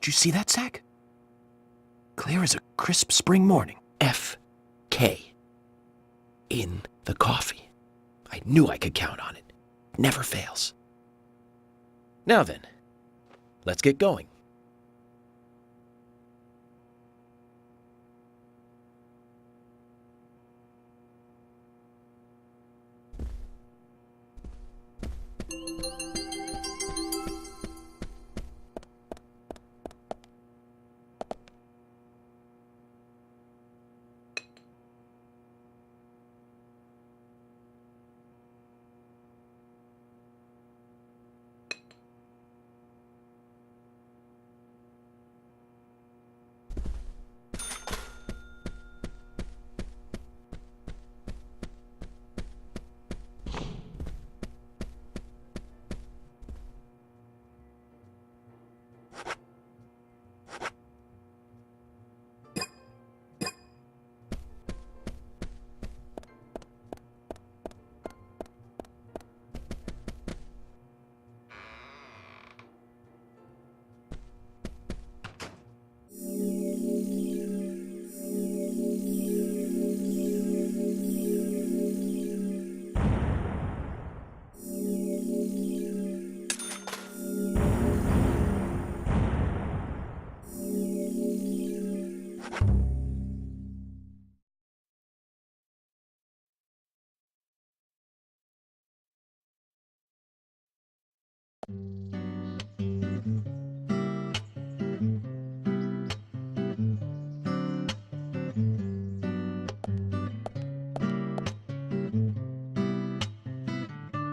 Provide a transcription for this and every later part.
Did you see that, Zach? Clear as a crisp spring morning. F.K. in the coffee. I knew I could count on it. Never fails. Now then, let's get going.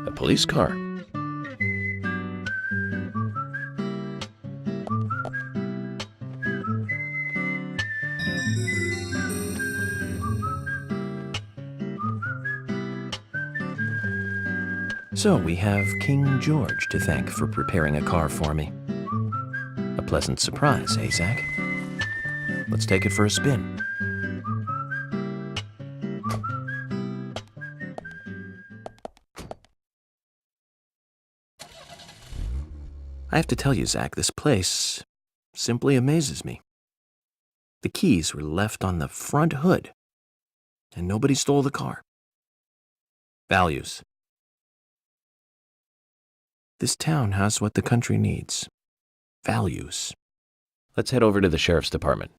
A police car. So we have King George to thank for preparing a car for me. A pleasant surprise, eh, Zach? Let's take it for a spin. I have to tell you, Zach, this place simply amazes me. The keys were left on the front hood, and nobody stole the car. Values. This town has what the country needs. Values. Let's head over to the sheriff's department.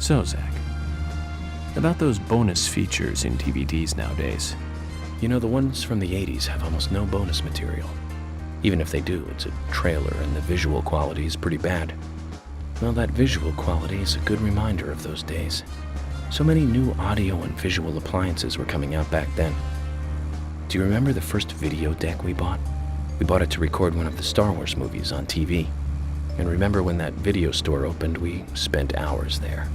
So, Zach, about those bonus features in DVDs nowadays. You know, the ones from the 80s have almost no bonus material. Even if they do, it's a trailer and the visual quality is pretty bad. Well, that visual quality is a good reminder of those days. So many new audio and visual appliances were coming out back then. Do you remember the first video deck we bought? We bought it to record one of the Star Wars movies on TV. And remember when that video store opened, we spent hours there,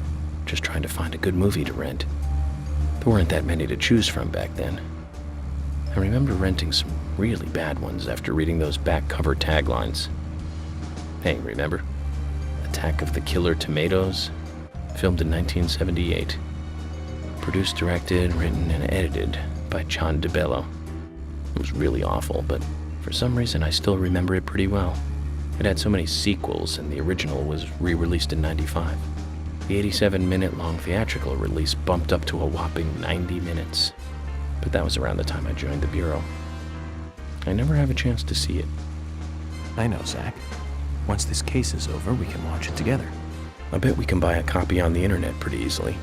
just trying to find a good movie to rent. There weren't that many to choose from back then. I remember renting some really bad ones after reading those back cover taglines. Hey, remember? Attack of the Killer Tomatoes? Filmed in 1978. Produced, directed, written, and edited by John DeBello. It was really awful, but for some reason I still remember it pretty well. It had so many sequels, and the original was re-released in '95. The 87-minute-long theatrical release bumped up to a whopping 90 minutes. But that was around the time I joined the Bureau. I never have a chance to see it. I know, Zach. Once this case is over, we can watch it together. I bet we can buy a copy on the internet pretty easily.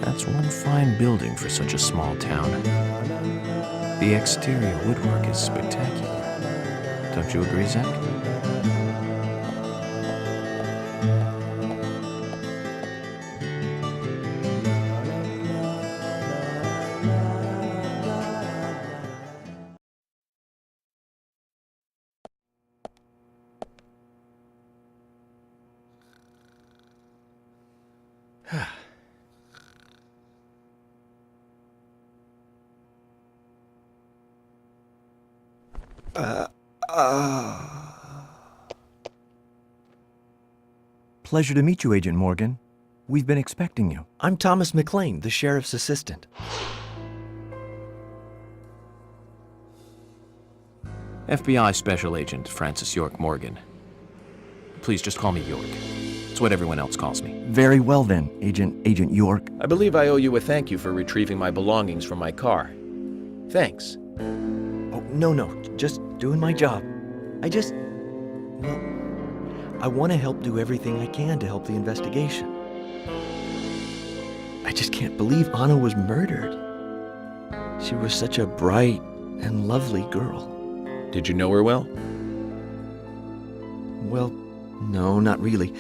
That's one fine building for such a small town. The exterior woodwork is spectacular. Don't you agree, Zach? Pleasure to meet you, Agent Morgan. We've been expecting you. I'm Thomas McLean, the sheriff's assistant. FBI Special Agent Francis York Morgan. Please just call me York. It's what everyone else calls me. Very well then, Agent York. I believe I owe you a thank you for retrieving my belongings from my car. Thanks. Oh, no, just doing my job. I want to help do everything I can to help the investigation. I just can't believe Anna was murdered. She was such a bright and lovely girl. Did you know her well? Well, no, not really.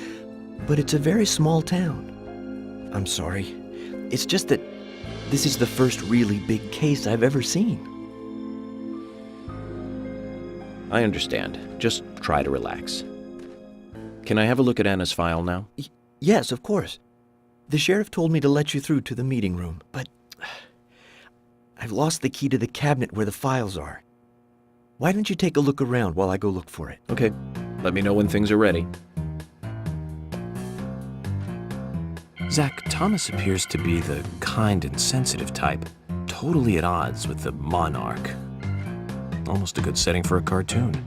But it's a very small town. I'm sorry. It's just that this is the first really big case I've ever seen. I understand. Just try to relax. Can I have a look at Anna's file now? Yes, of course. The sheriff told me to let you through to the meeting room, but I've lost the key to the cabinet where the files are. Why don't you take a look around while I go look for it? Okay. Let me know when things are ready. Zach, Thomas appears to be the kind and sensitive type, totally at odds with the monarch. Almost a good setting for a cartoon.